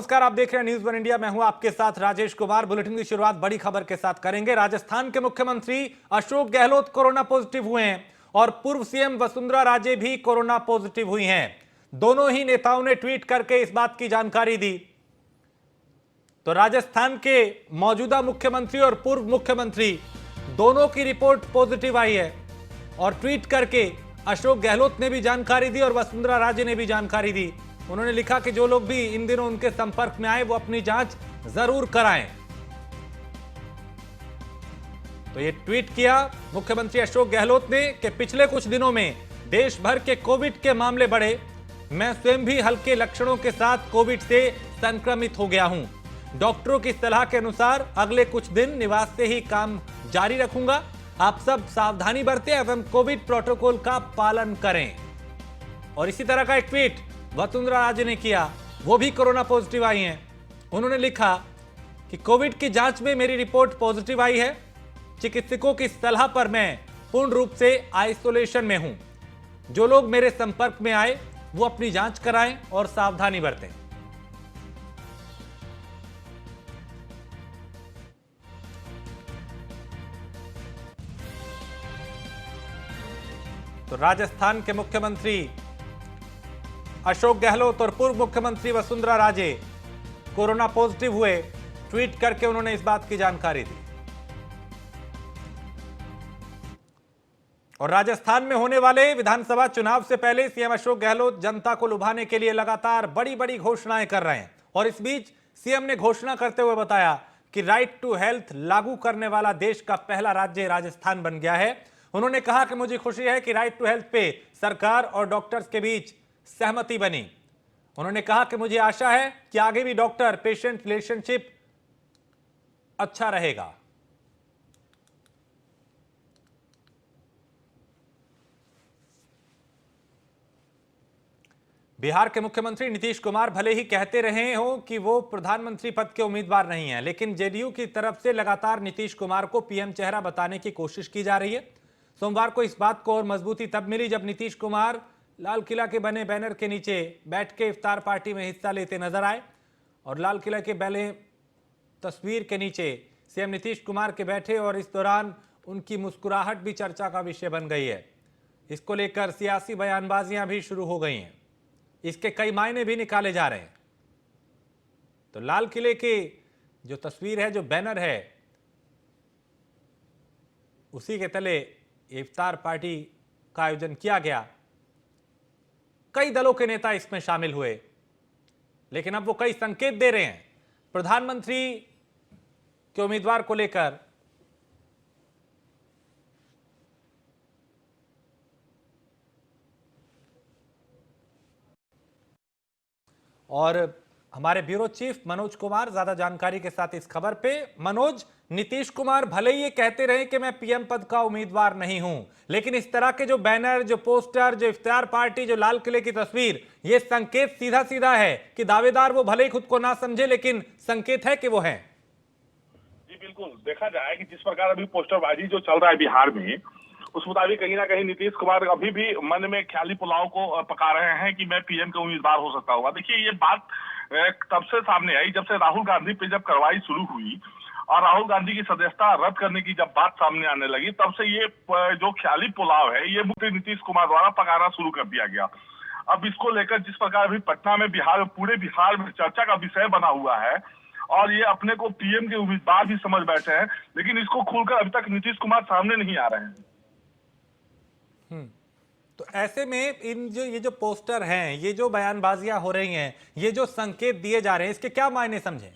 नमस्कार, आप देख रहे हैं न्यूज़ वन इंडिया। मैं हूं आपके साथ राजेश कुमार। बुलेटिन की शुरुआत बड़ी खबर के साथ करेंगे। राजस्थान के मुख्यमंत्री अशोक गहलोत कोरोना पॉजिटिव हुए हैं और पूर्व सीएम वसुंधरा राजे भी कोरोना पॉजिटिव हुई हैं। दोनों ही नेताओं ने ट्वीट करके इस बात की जानकारी दी। तो राजस्थान के मौजूदा मुख्यमंत्री और पूर्व मुख्यमंत्री दोनों की रिपोर्ट पॉजिटिव आई है और ट्वीट करके अशोक गहलोत ने भी जानकारी दी और वसुंधरा राजे ने भी जानकारी दी। उन्होंने लिखा कि जो लोग भी इन दिनों उनके संपर्क में आए वो अपनी जांच जरूर कराएं। तो ये ट्वीट किया मुख्यमंत्री अशोक गहलोत ने कि पिछले कुछ दिनों में देश भर के कोविड के मामले बढ़े। मैं स्वयं भी हल्के लक्षणों के साथ कोविड से संक्रमित हो गया हूं। डॉक्टरों की सलाह के अनुसार अगले कुछ दिन निवास से ही काम जारी रखूंगा। आप सब सावधानी बरतें एवं कोविड प्रोटोकॉल का पालन करें। और इसी तरह का एक ट्वीट वसुंधरा राजे ने किया, वो भी कोरोना पॉजिटिव आई हैं। उन्होंने लिखा कि कोविड की जांच में मेरी रिपोर्ट पॉजिटिव आई है। चिकित्सकों की सलाह पर मैं पूर्ण रूप से आइसोलेशन में हूं। जो लोग मेरे संपर्क में आए वो अपनी जांच कराएं और सावधानी बरतें। तो राजस्थान के मुख्यमंत्री अशोक गहलोत और पूर्व मुख्यमंत्री वसुंधरा राजे कोरोना पॉजिटिव हुए। ट्वीट करके उन्होंने इस बात की जानकारी दी। और राजस्थान में होने वाले विधानसभा चुनाव से पहले सीएम अशोक गहलोत जनता को लुभाने के लिए लगातार बड़ी बड़ी घोषणाएं कर रहे हैं। और इस बीच सीएम ने घोषणा करते हुए बताया कि राइट टू हेल्थ लागू करने वाला देश का पहला राज्य राजस्थान बन गया है। उन्होंने कहा कि मुझे खुशी है कि राइट टू हेल्थ पे सरकार और डॉक्टर्स के बीच सहमति बनी। उन्होंने कहा कि मुझे आशा है कि आगे भी डॉक्टर पेशेंट रिलेशनशिप अच्छा रहेगा। बिहार के मुख्यमंत्री नीतीश कुमार भले ही कहते रहे हो कि वो प्रधानमंत्री पद के उम्मीदवार नहीं हैं, लेकिन जेडीयू की तरफ से लगातार नीतीश कुमार को पीएम चेहरा बताने की कोशिश की जा रही है। सोमवार को इस बात को और मजबूती तब मिली जब नीतीश कुमार लाल किला के बने बैनर के नीचे बैठ के इफ्तार पार्टी में हिस्सा लेते नजर आए। और लाल किला के बने तस्वीर के नीचे सीएम नीतीश कुमार के बैठे और इस दौरान उनकी मुस्कुराहट भी चर्चा का विषय बन गई है। इसको लेकर सियासी बयानबाजियां भी शुरू हो गई हैं। इसके कई मायने भी निकाले जा रहे हैं। तो लाल किले की जो तस्वीर है, जो बैनर है, उसी के तले इफ्तार पार्टी का आयोजन किया गया। कई दलों के नेता इसमें शामिल हुए, लेकिन अब वो कई संकेत दे रहे हैं प्रधानमंत्री के उम्मीदवार को लेकर। और हमारे ब्यूरो चीफ मनोज कुमार ज्यादा जानकारी के साथ इस खबर पे। मनोज, नीतीश कुमार भले ही ये कहते रहे कि मैं पीएम पद का उम्मीदवार नहीं हूं, लेकिन इस तरह के जो बैनर, जो पोस्टर, जो इफ्तार पार्टी, जो लाल किले की तस्वीर, ये संकेत सीधा सीधा है कि दावेदार वो भले ही खुद को ना समझे, लेकिन संकेत है कि वो है। जी बिल्कुल, देखा जाए कि जिस प्रकार अभी पोस्टरबाजी जो चल रहा है बिहार में, उस मुताबिक कहीं ना कहीं नीतीश कुमार अभी भी मन में ख्याली पुलाव को पका रहे हैं कि मैं पीएम का उम्मीदवार हो सकता हूँ। देखिए, ये बात तब से सामने आई जब से राहुल गांधी पे जब कार्रवाई शुरू हुई और राहुल गांधी की सदस्यता रद्द करने की जब बात सामने आने लगी, तब से ये जो ख्याली पुलाव है ये मुख्य नीतीश कुमार द्वारा पकाना शुरू कर दिया गया। अब इसको लेकर जिस प्रकार अभी पटना में पूरे बिहार में चर्चा का विषय बना हुआ है और ये अपने को पीएम के उम्मीदवार भी समझ बैठे हैं, लेकिन इसको खुलकर अभी तक नीतीश कुमार सामने नहीं आ रहे हैं। तो ऐसे में ये जो पोस्टर हैं, ये जो बयानबाजियां हो रही हैं, ये जो संकेत दिए जा रहे हैं, इसके क्या मायने समझें?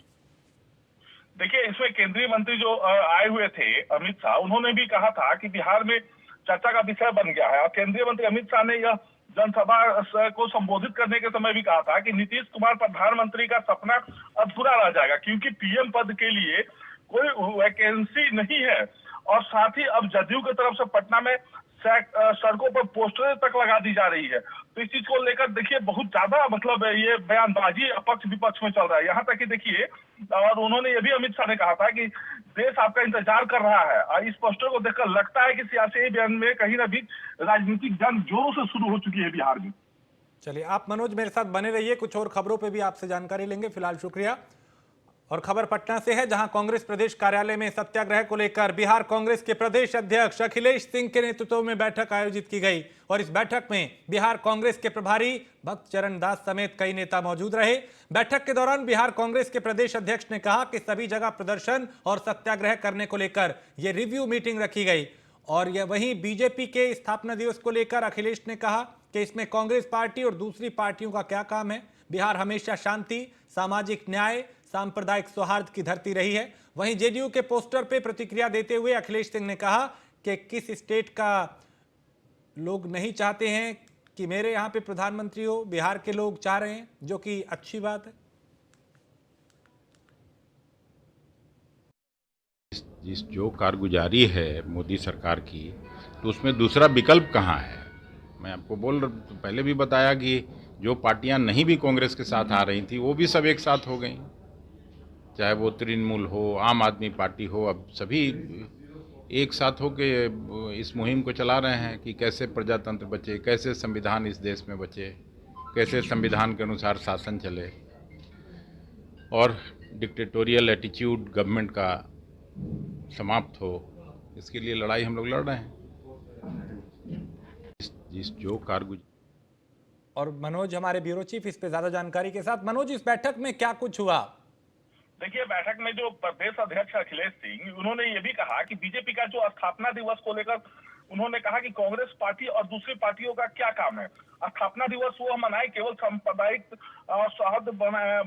देखिए, इसमें केंद्रीय मंत्री जो आए हुए थे अमित शाह, उन्होंने भी कहा था कि बिहार में चर्चा का विषय बन गया है। और केंद्रीय मंत्री अमित शाह ने यह जनसभा को संबोधित करने के समय भी कहा था कि नीतीश कुमार प्रधानमंत्री का सपना अधूरा रह जाएगा, क्योंकि पीएम पद के लिए कोई वैकेंसी नहीं है। और साथ ही अब जदयू की तरफ से पटना में सड़कों पर पोस्टरें तक लगा दी जा रही है। तो इस चीज को लेकर देखिए बहुत ज्यादा मतलब ये बयानबाजी पक्ष विपक्ष में चल रहा है। यहाँ तक कि देखिए, और उन्होंने ये भी अमित शाह ने कहा था कि देश आपका इंतजार कर रहा है। और इस पोस्टर को देखकर लगता है कि सियासी बयान में कहीं ना भी राजनीतिक जंग जोरों से शुरू हो चुकी है बिहार में। चलिए, आप मनोज मेरे साथ बने रहिए, कुछ और खबरों पे भी आपसे जानकारी लेंगे। फिलहाल शुक्रिया। और खबर पटना से है, जहां कांग्रेस प्रदेश कार्यालय में सत्याग्रह को लेकर बिहार कांग्रेस के प्रदेश अध्यक्ष अखिलेश सिंह के नेतृत्व में बैठक आयोजित की गई। और इस बैठक में बिहार कांग्रेस के प्रभारी भक्त चरण दास समेत कई नेता मौजूद रहे। बैठक के दौरान बिहार कांग्रेस के प्रदेश अध्यक्ष ने कहा कि सभी जगह प्रदर्शन और सत्याग्रह करने को लेकर यह रिव्यू मीटिंग रखी गई। और यह वहीं बीजेपी के स्थापना दिवस को लेकर अखिलेश ने कहा कि इसमें कांग्रेस पार्टी और दूसरी पार्टियों का क्या काम है। बिहार हमेशा शांति, सामाजिक न्याय, सांप्रदायिक सौहार्द की धरती रही है। वहीं जेडीयू के पोस्टर पे प्रतिक्रिया देते हुए अखिलेश सिंह ने कहा कि किस स्टेट का लोग नहीं चाहते हैं कि मेरे यहां पे प्रधानमंत्री हो, बिहार के लोग चाह रहे हैं, जो कि अच्छी बात है। जिस जो कारगुजारी है मोदी सरकार की, तो उसमें दूसरा विकल्प कहाँ है। मैं आपको पहले भी बताया कि जो पार्टियां नहीं भी कांग्रेस के साथ आ रही थी वो भी सब एक साथ हो गई, चाहे वो तृणमूल हो, आम आदमी पार्टी हो। अब सभी एक साथ हो के इस मुहिम को चला रहे हैं कि कैसे प्रजातंत्र बचे, कैसे संविधान इस देश में बचे, कैसे संविधान के अनुसार शासन चले और डिक्टेटोरियल एटीट्यूड गवर्नमेंट का समाप्त हो। इसके लिए लड़ाई हम लोग लड़ रहे हैं। जिस जो कारगुजारी। और मनोज हमारे ब्यूरो चीफ इस पे ज्यादा जानकारी के साथ। मनोज, इस बैठक में क्या कुछ हुआ? देखिए, बैठक में जो प्रदेश अध्यक्ष अखिलेश सिंह, उन्होंने ये भी कहा कि बीजेपी का जो स्थापना दिवस को लेकर उन्होंने कहा कि कांग्रेस पार्टी और दूसरी पार्टियों का क्या काम है। स्थापना दिवस वो मनाए, केवल सांप्रदायिक सौहार्द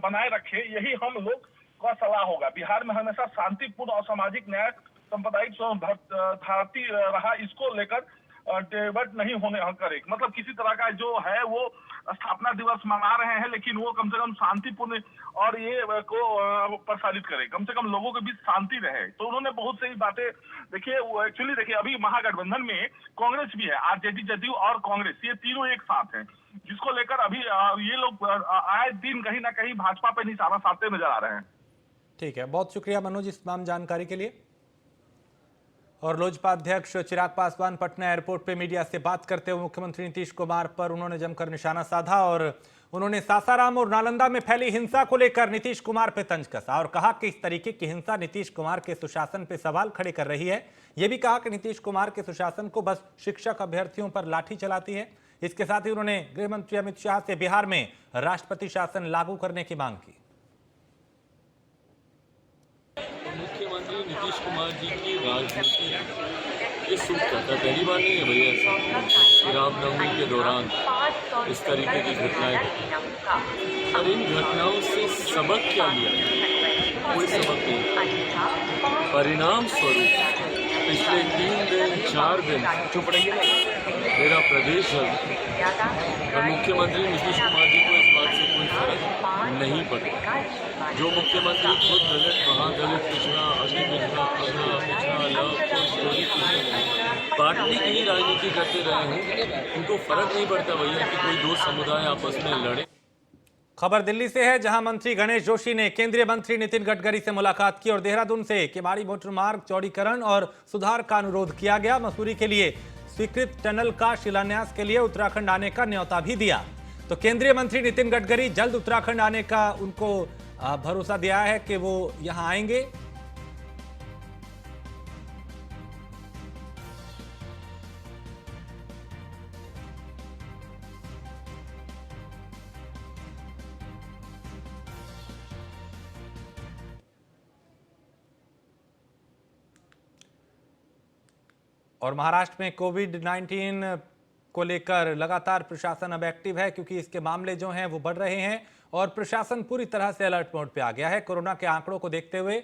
बनाए रखे, यही हम लोग का सलाह होगा। बिहार में हमेशा शांतिपूर्ण और सामाजिक न्याय, सांप्रदायिक धरती रहा, इसको लेकर डेवट नहीं होने करे। मतलब किसी तरह का जो है वो स्थापना दिवस मना रहे हैं, लेकिन वो कम से कम शांतिपूर्ण और ये को प्रसारित करे, कम से कम लोगों के बीच शांति रहे। तो उन्होंने बहुत सही बातें। देखिए, वो एक्चुअली देखिए, अभी महागठबंधन में कांग्रेस भी है, आरजेडी, जदयू और कांग्रेस, ये तीनों एक साथ हैं, जिसको लेकर अभी ये लोग आए दिन कहीं ना कहीं भाजपा पे निशाना साधते नजर आ रहे हैं। ठीक है, बहुत शुक्रिया मनोज इस तमाम जानकारी के लिए। और लोजपा अध्यक्ष चिराग पासवान पटना एयरपोर्ट पे मीडिया से बात करते हुए मुख्यमंत्री नीतीश कुमार पर उन्होंने जमकर निशाना साधा और उन्होंने सासाराम और नालंदा में फैली हिंसा को लेकर नीतीश कुमार पे तंज कसा और कहा कि इस तरीके की हिंसा नीतीश कुमार के सुशासन पे सवाल खड़े कर रही है। यह भी कहा कि नीतीश कुमार के सुशासन को बस शिक्षक अभ्यर्थियों पर लाठी चलाती है। इसके साथ ही उन्होंने गृह मंत्री अमित शाह से बिहार में राष्ट्रपति शासन लागू करने की मांग की। मुख्यमंत्री नीतीश कुमार जी की राजनीति ये सूट करता है। पहली बार नहीं है भैया ऐसा, रामनवमी के दौरान इस तरीके की घटनाएं घटी। और इन घटनाओं से सबक क्या लिया? कोई सबक नहीं। परिणाम स्वरूप पिछले 3 दिन 4 दिन चुप रहिए मेरा प्रदेश है और मुख्यमंत्री नीतीश कुमार जी को इस बात से कोई फर्क नहीं पड़ता। जो मुख्यमंत्री खुद दलित, महादलित, पिछड़ा, अति पिछड़ा, अगड़ा, पिछड़ा, लव, पार्टी की ही राजनीति करते रहे हैं, उनको फर्क नहीं पड़ता भैया कि कोई दो समुदाय आपस में लड़े। खबर दिल्ली से है, जहां मंत्री गणेश जोशी ने केंद्रीय मंत्री नितिन गडकरी से मुलाकात की और देहरादून से केवाड़ी मोटर मार्ग चौड़ीकरण और सुधार का अनुरोध किया गया। मसूरी के लिए स्वीकृत टनल का शिलान्यास के लिए उत्तराखंड आने का न्योता भी दिया। तो केंद्रीय मंत्री नितिन गडकरी जल्द उत्तराखंड आने का उनको भरोसा दिया है कि वो यहां आएंगे। और महाराष्ट्र में कोविड-19 को लेकर लगातार प्रशासन अब एक्टिव है, क्योंकि इसके मामले जो हैं वो बढ़ रहे हैं और प्रशासन पूरी तरह से अलर्ट मोड पे आ गया है। कोरोना के आंकड़ों को देखते हुए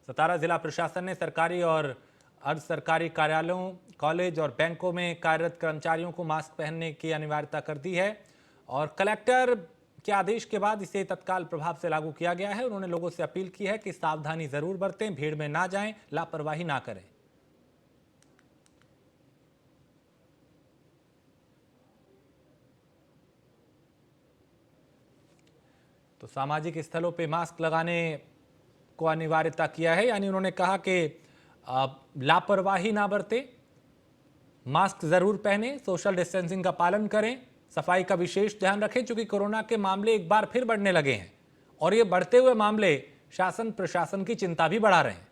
सतारा जिला प्रशासन ने सरकारी और अर्ध सरकारी कार्यालयों, कॉलेज और बैंकों में कार्यरत कर्मचारियों को मास्क पहनने की अनिवार्यता कर दी है और कलेक्टर के आदेश के बाद इसे तत्काल प्रभाव से लागू किया गया है। उन्होंने लोगों से अपील की है कि सावधानी जरूर बरतें, भीड़ में ना जाएं, लापरवाही ना करें। तो सामाजिक स्थलों पे मास्क लगाने को अनिवार्यता किया है, यानी उन्होंने कहा कि लापरवाही ना बरतें, मास्क जरूर पहने, सोशल डिस्टेंसिंग का पालन करें, सफाई का विशेष ध्यान रखें क्योंकि कोरोना के मामले एक बार फिर बढ़ने लगे हैं और ये बढ़ते हुए मामले शासन प्रशासन की चिंता भी बढ़ा रहे हैं।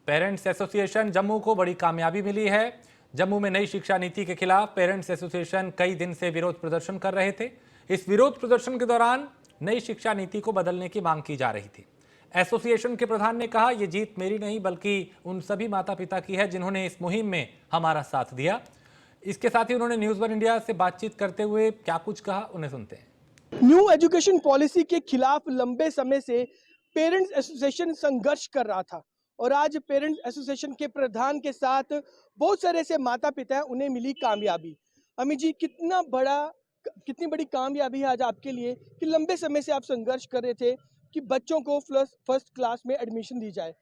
पेरेंट्स एसोसिएशन जम्मू को बड़ी कामयाबी मिली है। जम्मू में नई शिक्षा नीति के खिलाफ पेरेंट्स एसोसिएशन कई दिन से विरोध प्रदर्शन कर रहे थे। इस विरोध प्रदर्शन के दौरान नई शिक्षा नीति को बदलने की मांग की जा रही थी। एसोसिएशन के प्रधान ने कहा, यह जीत मेरी नहीं बल्कि उन सभी माता पिता की है जिन्होंने इस मुहिम में हमारा साथ दिया। इसके साथ ही उन्होंने न्यूज़ 1 इंडिया से बातचीत करते हुए क्या कुछ कहा, उन्हें सुनते हैं। न्यू एजुकेशन पॉलिसी के खिलाफ लंबे समय से पेरेंट्स एसोसिएशन संघर्ष कर रहा था और आज पेरेंट्स एसोसिएशन के प्रधान के साथ बहुत सारे ऐसे माता पिता हैं, उन्हें मिली कामयाबी। अमित जी, कितनी बड़ी कामयाबी है आज आपके लिए कि लंबे समय से आप संघर्ष कर रहे थे कि बच्चों को फर्स्ट क्लास में एडमिशन दी जाए,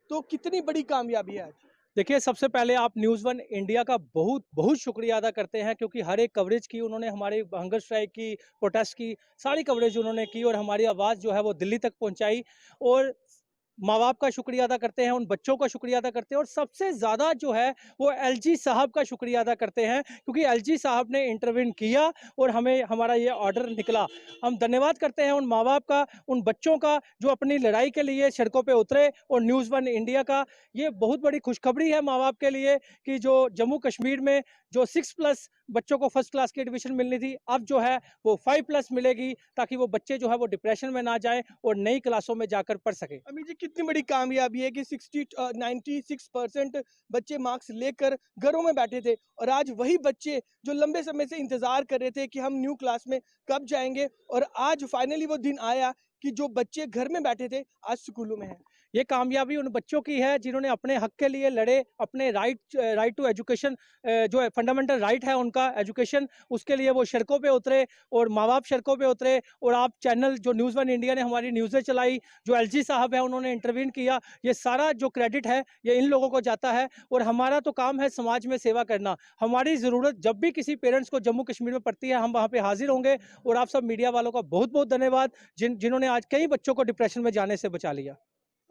तो कितनी बड़ी कामयाबी है आज? देखिए, सबसे पहले आप न्यूज़ 1 इंडिया का बहुत बहुत शुक्रिया अदा करते हैं क्योंकि हर एक कवरेज की उन्होंने, हमारे हंगर स्ट्राइक की, प्रोटेस्ट की, सारी कवरेज उन्होंने की और हमारी आवाज़ जो है वो दिल्ली तक पहुंचाई। और माँ बाप का शुक्रिया अदा करते हैं, उन बच्चों का शुक्रिया अदा करते हैं और सबसे ज़्यादा जो है वो एलजी साहब का शुक्रिया अदा करते हैं क्योंकि एलजी साहब ने इंटरवीन किया और हमें हमारा ये ऑर्डर निकला। हम धन्यवाद करते हैं उन माँ बाप का, उन बच्चों का जो अपनी लड़ाई के लिए सड़कों पे उतरे। और न्यूज़ 1 इंडिया का ये बहुत बड़ी खुशखबरी है माँ बाप के लिए कि जो जम्मू कश्मीर में जो 6+ बच्चों को फर्स्ट क्लास की एडमिशन मिलनी थी, अब जो है वो 5+ मिलेगी ताकि वो बच्चे जो है वो डिप्रेशन में ना जाए और नई क्लासों में जाकर पढ़ सके। अमित जी, कितनी बड़ी कामयाबी है कि 96% बच्चे मार्क्स लेकर घरों में बैठे थे और आज वही बच्चे जो लंबे समय से इंतजार कर रहे थे कि हम न्यू क्लास में कब जाएंगे, और आज फाइनली वो दिन आया कि जो बच्चे घर में बैठे थे आज स्कूलों में हैं। ये कामयाबी उन बच्चों की है जिन्होंने अपने हक के लिए लड़े, अपने राइट टू एजुकेशन, जो है फंडामेंटल राइट है उनका एजुकेशन, उसके लिए वो सड़कों पे उतरे और माँ बाप सड़कों पे उतरे। और आप चैनल जो न्यूज़ 1 इंडिया ने हमारी न्यूज़ें चलाई, जो एलजी साहब है उन्होंने इंटरवीन किया, ये सारा जो क्रेडिट है ये इन लोगों को जाता है। और हमारा तो काम है समाज में सेवा करना। हमारी ज़रूरत जब भी किसी पेरेंट्स को जम्मू कश्मीर में पड़ती है, हम वहाँ पर हाजिर होंगे। और आप सब मीडिया वालों का बहुत बहुत धन्यवाद जिन्होंने आज कई बच्चों को डिप्रेशन में जाने से बचा लिया।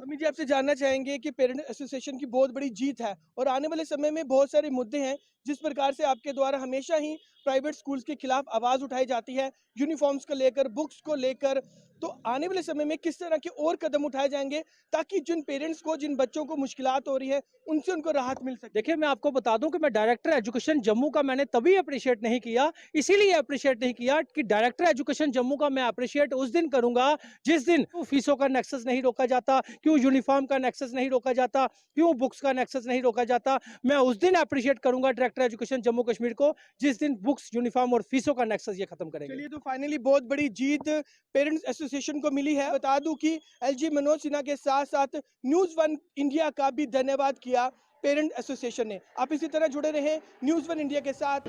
अमित जी, आपसे जानना चाहेंगे कि पेरेंट एसोसिएशन की बहुत बड़ी जीत है और आने वाले समय में बहुत सारे मुद्दे हैं जिस प्रकार से आपके द्वारा हमेशा ही प्राइवेट स्कूल्स के खिलाफ आवाज उठाई जाती है, यूनिफॉर्म्स को लेकर, बुक्स को लेकर, तो आने वाले समय में किस तरह के और कदम उठाए जाएंगे ताकि जिन पेरेंट्स को, जिन बच्चों को मुश्किलात हो रही है, उनसे उनको राहत मिल सके? देखिए, मैं आपको बता दूं कि मैं डायरेक्टर एजुकेशन जम्मू का मैंने तभी अप्रिशिएट नहीं किया, इसीलिए अप्रिशिएट नहीं किया कि डायरेक्टर एजुकेशन जम्मू का मैं अप्रिशिएट उस दिन करूंगा जिस दिन फीसों का नेक्सस नहीं रोका जाता, क्यों यूनिफॉर्म का नेक्सस नहीं रोका जाता, क्यों बुक्स का नेक्सस नहीं रोका जाता। मैं उस दिन अप्रिशिएट करूंगा डायरेक्टर एजुकेशन जम्मू कश्मीर को जिस दिन बुक्स, यूनिफॉर्म और फीसों का नेक्सस ये खत्म करेंगे। चलिए, तो फाइनली बहुत बड़ी जीत पेरेंट्स एसोसिएशन को मिली है। बता दूं कि एलजी मनोज सिन्हा के साथ साथ न्यूज़ 1 इंडिया का भी धन्यवाद किया पेरेंट एसोसिएशन ने। आप इसी तरह जुड़े रहे न्यूज़ 1 इंडिया के साथ।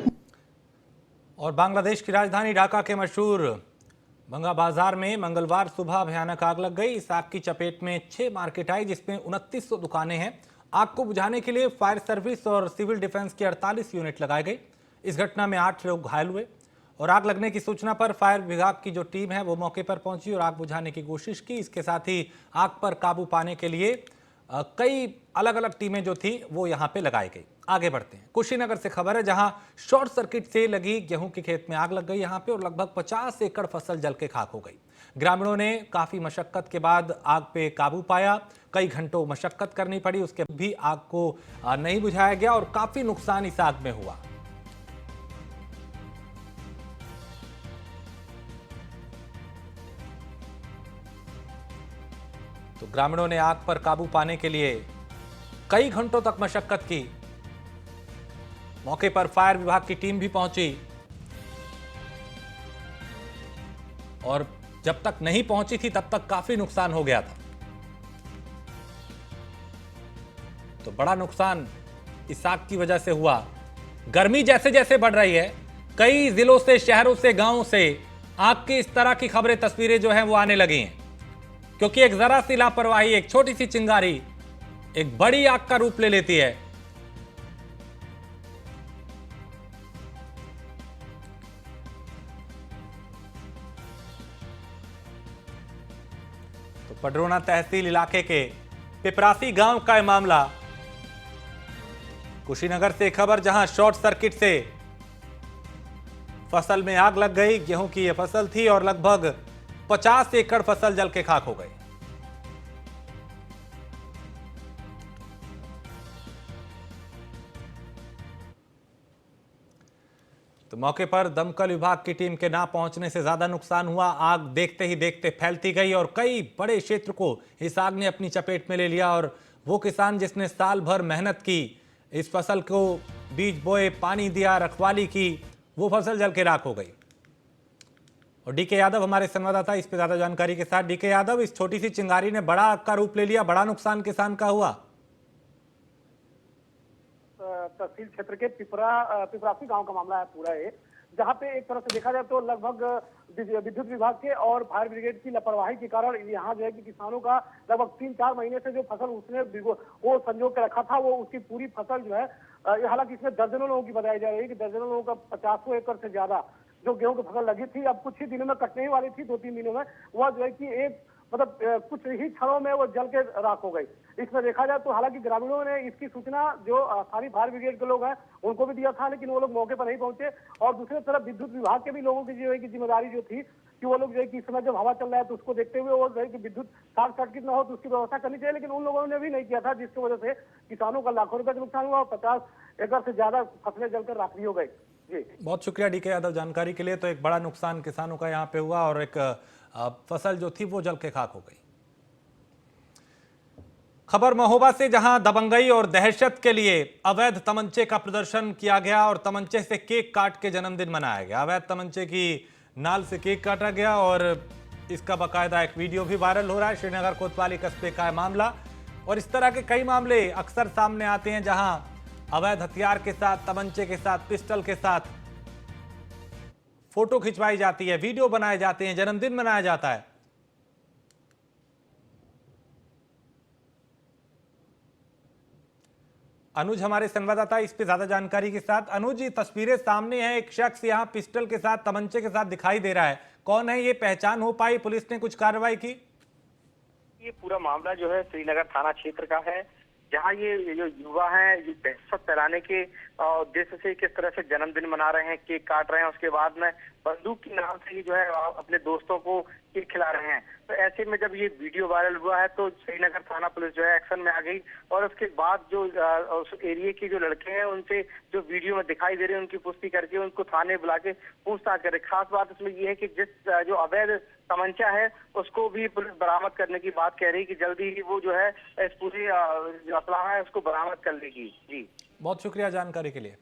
और बांग्लादेश की राजधानी ढाका के मशहूर बंगा बाजार में मंगलवार सुबह भयानक आग लग गई। इस आग की चपेट में 6 मार्केट आई जिसमें 2900 दुकानें हैं। आग को बुझाने के लिए फायर सर्विस और सिविल डिफेंस के 48 यूनिट लगाए गए। इस घटना में 8 लोग घायल हुए और आग लगने की सूचना पर फायर विभाग की जो टीम है वो मौके पर पहुंची और आग बुझाने की कोशिश की। इसके साथ ही आग पर काबू पाने के लिए कई अलग अलग टीमें जो थी वो यहाँ पे लगाई गई। आगे बढ़ते हैं, कुशीनगर से खबर है जहां शॉर्ट सर्किट से लगी गेहूं के खेत में आग लग गई यहाँ पे और लगभग 50 एकड़ फसल जल के खाक हो गई। ग्रामीणों ने काफी मशक्कत के बाद आग पे काबू पाया। कई घंटों मशक्कत करनी पड़ी, उसके भी आग को नहीं बुझाया गया और काफी नुकसान इस आग में हुआ। तो ग्रामीणों ने आग पर काबू पाने के लिए कई घंटों तक मशक्कत की। मौके पर फायर विभाग की टीम भी पहुंची और जब तक नहीं पहुंची थी तब तक काफी नुकसान हो गया था। तो बड़ा नुकसान इस आग की वजह से हुआ। गर्मी जैसे जैसे बढ़ रही है, कई जिलों से, शहरों से, गांवों से आग की इस तरह की खबरें, तस्वीरें जो हैं वो आने लगी हैं क्योंकि एक जरा सी लापरवाही, एक छोटी सी चिंगारी एक बड़ी आग का रूप ले लेती है। तो पडरौना तहसील इलाके के पिपरासी गांव का यह मामला, कुशीनगर से खबर, जहां शॉर्ट सर्किट से फसल में आग लग गई। गेहूं की यह फसल थी और लगभग 50 एकड़ फसल जल के खाक हो गई। तो मौके पर दमकल विभाग की टीम के ना पहुंचने से ज्यादा नुकसान हुआ। आग देखते ही देखते फैलती गई और कई बड़े क्षेत्र को इस आग ने अपनी चपेट में ले लिया। और वो किसान जिसने साल भर मेहनत की, इस फसल को बीज बोए, पानी दिया, रखवाली की, वो फसल जल के राख हो गई। और डीके यादव हमारे संवाददाता इस पे ज्यादा जानकारी के साथ। डीके यादव, इस छोटी सी चिंगारी ने बड़ा आग का रूप ले लिया, बड़ा नुकसान किसान का हुआ। तहसील क्षेत्र के पिपरासी गांव का मामला है पूरा ये, जहां पे एक तरह से देखा जाए तो लगभग विद्युत विभाग के और फायर ब्रिगेड की लापरवाही के कारण यहाँ जो है कि किसानों का लगभग 3-4 महीने से जो फसल उसने वो संजो के रखा था, वो उसकी पूरी फसल जो है, हालांकि इसमें दर्जनों लोगों की बताई जा रही है कि दर्जनों लोगों का 50 एकड़ से ज्यादा जो गेहूं की फसल लगी थी, अब कुछ ही दिनों में कटने ही वाली थी, 2-3 दिनों में, वह जो है कि एक मतलब कुछ ही क्षणों में वो जल के राख हो गई। इसमें देखा जाए तो हालांकि ग्रामीणों ने इसकी सूचना जो स्थानीय फायर ब्रिगेड के लोग हैं उनको भी दिया था, लेकिन वो लोग मौके पर नहीं पहुंचे। और दूसरी तरफ विद्युत विभाग के भी लोगों की जो है कि जिम्मेदारी जो थी कि वो लोग जो है कि इस समय जब हवा चल रहा है तो उसको देखते हुए वो जो है कि विद्युत शॉर्ट सर्किट न हो तो उसकी व्यवस्था करनी चाहिए, लेकिन उन लोगों ने भी नहीं किया था, जिसकी वजह से किसानों का लाखों रुपए का नुकसान हुआ और 50 एकड़ से ज्यादा फसलें जलकर राख हो गई। जी, बहुत शुक्रिया डीके यादव जानकारी के लिए। तो एक बड़ा नुकसान किसानों का यहाँ पे हुआ और एक फसल जो थी वो जल के खाक हो गई। खबर महोबा से, जहां दबंगई और दहशत के लिए अवैध तमंचे का प्रदर्शन किया गया और तमंचे से केक काट के जन्मदिन मनाया गया। अवैध तमंचे की नाल से केक काटा गया और इसका बाकायदा एक वीडियो भी वायरल हो रहा है। श्रीनगर कोतवाली कस्बे का मामला, और इस तरह के कई मामले अक्सर सामने आते हैं जहां अवैध हथियार के साथ, तमंचे के साथ, पिस्टल के साथ फोटो खिंचवाई जाती है, वीडियो बनाए जाते हैं, जन्मदिन मनाया जाता है। अनुज हमारे संवाददाता इस पे ज्यादा जानकारी के साथ। अनुज, ये तस्वीरें सामने हैं, एक शख्स यहाँ पिस्टल के साथ, तमंचे के साथ दिखाई दे रहा है, कौन है ये, पहचान हो पाई? पुलिस ने कुछ कार्रवाई की? ये पूरा मामला जो है श्रीनगर थाना क्षेत्र का है, जहां ये जो युवा हैं ये दहशत फैलाने के उद्देश्य से किस तरह से जन्मदिन मना रहे हैं, केक काट रहे हैं, उसके बाद में बंदूक की नाम से ही जो है अपने दोस्तों को केक खिला रहे हैं। तो ऐसे में जब ये वीडियो वायरल हुआ है तो श्रीनगर थाना पुलिस जो है एक्शन में आ गई और उसके बाद जो उस एरिया के जो लड़के हैं उनसे जो वीडियो में दिखाई दे रहे हैं उनकी पुष्टि करके उनको थाने बुला के पूछताछ करे। खास बात इसमें ये है कि जिस जो अवैध तमंचा है उसको भी पुलिस बरामद करने की बात कह रही है कि जल्दी ही वो जो है इस पूरी जो असलाह है उसको बरामद कर लेगी। जी, बहुत शुक्रिया जानकारी के लिए।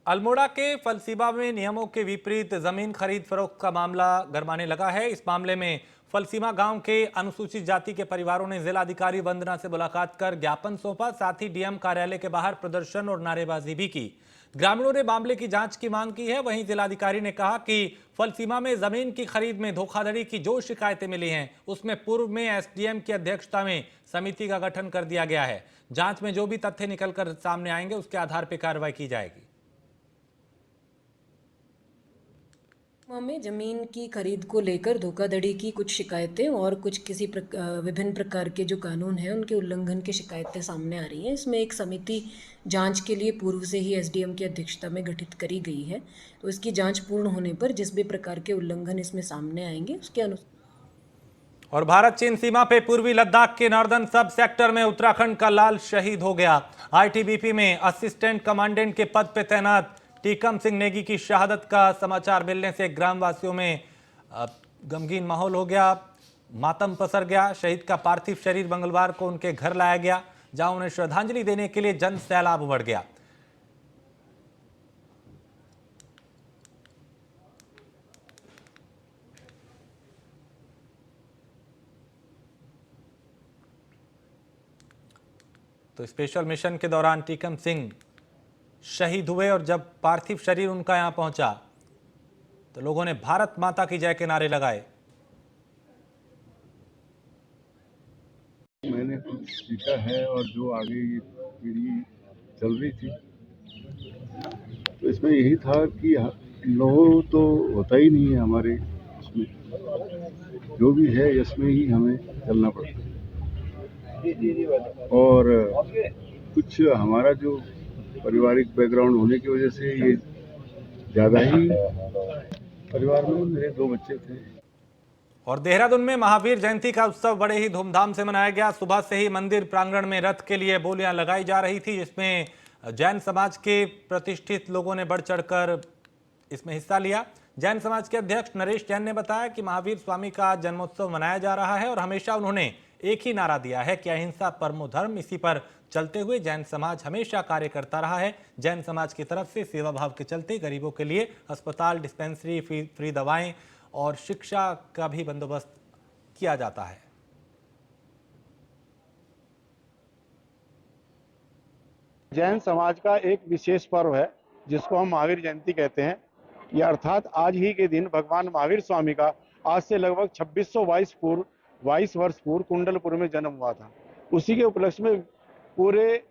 अल्मोड़ा के फलसीबा में नियमों के विपरीत जमीन खरीद फरोख्त का मामला गरमाने लगा है। इस मामले में फलसीबा गांव के अनुसूचित जाति के परिवारों ने जिलाधिकारी वंदना से मुलाकात कर ज्ञापन सौंपा, साथ ही डीएम कार्यालय के बाहर प्रदर्शन और नारेबाजी भी की। ग्रामीणों ने मामले की जांच की मांग की है। वहीं जिलाधिकारी ने कहा कि फलसीबा में जमीन की खरीद में धोखाधड़ी की जो शिकायतें मिली हैं उसमें पूर्व में एसडीएम की अध्यक्षता में समिति का गठन कर दिया गया है। जांच में जो भी तथ्य निकलकर सामने आएंगे उसके आधार पर कार्रवाई की जाएगी। में ज़मीन की खरीद को लेकर धोखाधड़ी की कुछ शिकायतें और कुछ विभिन्न प्रकार के जो कानून हैं उनके उल्लंघन की शिकायतें सामने आ रही हैं। इसमें एक समिति जांच के लिए पूर्व से ही एसडीएम की अध्यक्षता में गठित करी गई है। तो इसकी जांच पूर्ण होने पर जिस भी प्रकार के उल्लंघन इसमें सामने आएंगे उसके अनुसार। और भारत चीन सीमा पे पूर्वी लद्दाख के नॉर्दर्न सब सेक्टर में उत्तराखंड का लाल शहीद हो गया। आईटीबीपी में असिस्टेंट कमांडेंट के पद पे तैनात टीकम सिंह नेगी की शहादत का समाचार मिलने से ग्रामवासियों में गमगीन माहौल हो गया, मातम पसर गया। शहीद का पार्थिव शरीर मंगलवार को उनके घर लाया गया, जहां उन्हें श्रद्धांजलि देने के लिए जन सैलाब उमड़ गया। तो स्पेशल मिशन के दौरान टीकम सिंह शहीद हुए और जब पार्थिव शरीर उनका यहां पहुंचा तो लोगों ने भारत माता की जय के नारे लगाए। मैंने कुछ सीखा है और जो आगे ये पीढ़ी चल रही थी तो इसमें यही था कि लोह तो होता ही नहीं है हमारे इसमें, जो भी है इसमें ही हमें चलना पड़ता है। और कुछ हमारा जो पारिवारिक बैकग्राउंड होने की वजह से ये ज़्यादा ही, परिवार में मेरे 2 बच्चे थे। और देहरादून में महावीर जयंती का उत्सव बड़े ही धूमधाम से मनाया गया। सुबह से ही मंदिर प्रांगण में रथ के लिए बोलियां लगाई जा रही थी, जिसमें जैन समाज के प्रतिष्ठित लोगों ने बढ़ चढ़कर इसमें हिस्सा लिया। जैन समाज के अध्यक्ष नरेश जैन ने बताया कि महावीर स्वामी का जन्मोत्सव मनाया जा रहा है और हमेशा उन्होंने एक ही नारा दिया है कि अहिंसा परमो धर्म। इसी पर चलते हुए जैन समाज हमेशा कार्य करता रहा है। जैन समाज की तरफ से सेवा भाव के चलते गरीबों के लिए अस्पताल, डिस्पेंसरी, फ्री दवाएं और शिक्षा का भी बंदोबस्त किया जाता है। जैन समाज का एक विशेष पर्व है जिसको हम महावीर जयंती कहते हैं। यह अर्थात आज ही के दिन भगवान महावीर स्वामी का आज से लगभग 22 वर्ष पूर्व कुंडलपुर में जन्म हुआ था। उसी के उपलक्ष्य में पूरे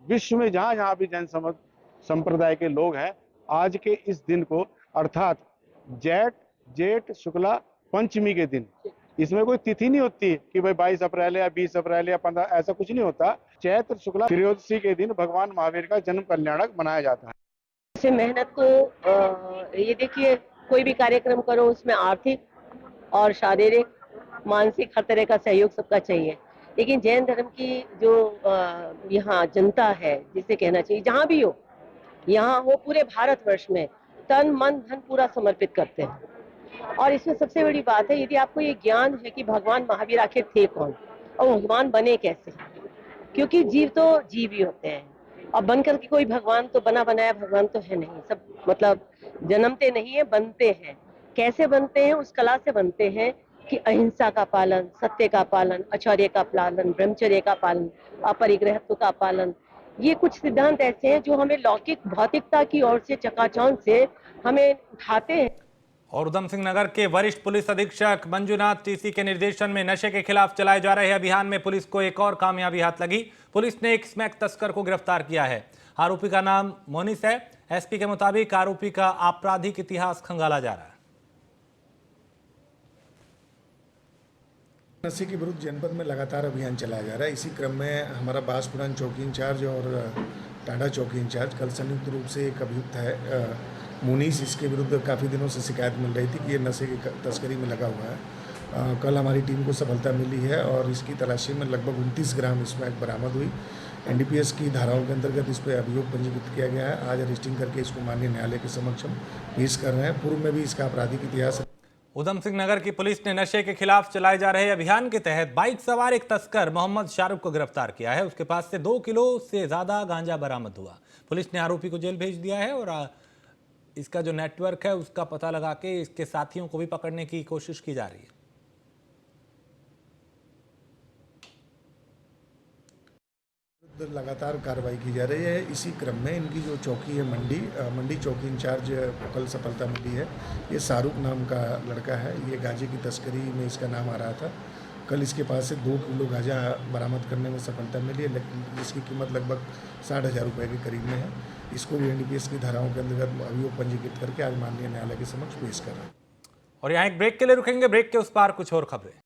विश्व में जहाँ जहाँ भी जैन संप्रदाय के लोग हैं, आज के इस दिन को अर्थात जेठ शुक्ला पंचमी के दिन, इसमें कोई तिथि नहीं होती कि भाई 22 अप्रैल या 20 अप्रैल या 15, ऐसा कुछ नहीं होता। चैत्र शुक्ला त्रयोदशी के दिन भगवान महावीर का जन्म कल्याणक मनाया जाता है। से मेहनत को ये देखिए, कोई भी कार्यक्रम करो उसमें आर्थिक और शारीरिक, मानसिक हर तरह का सहयोग सबका चाहिए। लेकिन जैन धर्म की जो यहाँ जनता है, जिसे कहना चाहिए जहाँ भी हो, यहाँ हो पूरे भारतवर्ष में तन मन धन पूरा समर्पित करते हैं। और इसमें सबसे बड़ी बात है, यदि आपको ये ज्ञान है कि भगवान महावीर आखिर थे कौन और भगवान बने कैसे, क्योंकि जीव तो जीव ही होते हैं और बनकर के कोई भगवान तो बना बनाया भगवान तो है नहीं। सब मतलब जन्मते नहीं है, बनते हैं। कैसे बनते हैं? उस कला से बनते हैं कि अहिंसा का पालन, सत्य का पालन, आचार्य का पालन, ब्रह्मचर्य का पालन, अपरिग्रहत्व का पालन। ये कुछ सिद्धांत ऐसे हैं जो हमें लौकिक भौतिकता की ओर से चकाचौंध से हमें उठाते हैं। और उधम सिंह नगर के वरिष्ठ पुलिस अधीक्षक मंजुनाथ टीसी के निर्देशन में नशे के खिलाफ चलाए जा रहे अभियान में पुलिस को एक और कामयाबी हाथ लगी। पुलिस ने एक स्मैक तस्कर को गिरफ्तार किया है। आरोपी का नाम मोनिस है। एसपी के मुताबिक आरोपी का आपराधिक इतिहास खंगाला जा रहा है। नशे के विरुद्ध जनपद में लगातार अभियान चलाया जा रहा है। इसी क्रम में हमारा बांसपुरान चौकी इंचार्ज और टांडा चौकी इंचार्ज कल संयुक्त रूप से एक अभियुक्त है मुनीस, इसके विरुद्ध काफ़ी दिनों से शिकायत मिल रही थी कि ये नशे की तस्करी में लगा हुआ है। कल हमारी टीम को सफलता मिली है और इसकी तलाशी में लगभग 29 ग्राम स्मैक बरामद हुई। एनडीपीएस की धाराओं के अंतर्गत इस पर अभियोग पंजीकृत किया गया है। आज अरेस्टिंग करके इसको माननीय न्यायालय के समक्ष हम पेश कर रहे हैं। पूर्व में भी इसका आपराधिक इतिहास। उधम सिंह नगर की पुलिस ने नशे के खिलाफ चलाए जा रहे अभियान के तहत बाइक सवार एक तस्कर मोहम्मद शाहरुख को गिरफ्तार किया है। उसके पास से 2 किलो से ज्यादा गांजा बरामद हुआ। पुलिस ने आरोपी को जेल भेज दिया है और इसका जो नेटवर्क है उसका पता लगा के इसके साथियों को भी पकड़ने की कोशिश की जा रही है। लगातार कार्रवाई की जा रही है। इसी क्रम में इनकी जो चौकी है मंडी चौकी इंचार्ज को कल सफलता मिली है। ये शाहरुख नाम का लड़का है। ये गांजे की तस्करी में इसका नाम आ रहा था। कल इसके पास से 2 किलो गांजा बरामद करने में सफलता मिली है, लेकिन जिसकी कीमत लगभग 60,000 रुपये के करीब में है। इसको भी एनडीपीएस की धाराओं के अंतर्गत अभियोग पंजीकृत करके आज माननीय न्यायालय के समक्ष पेश कर रहा है। और यहाँ एक ब्रेक के लिए रुकेंगे। ब्रेक के उस पार कुछ और खबरें।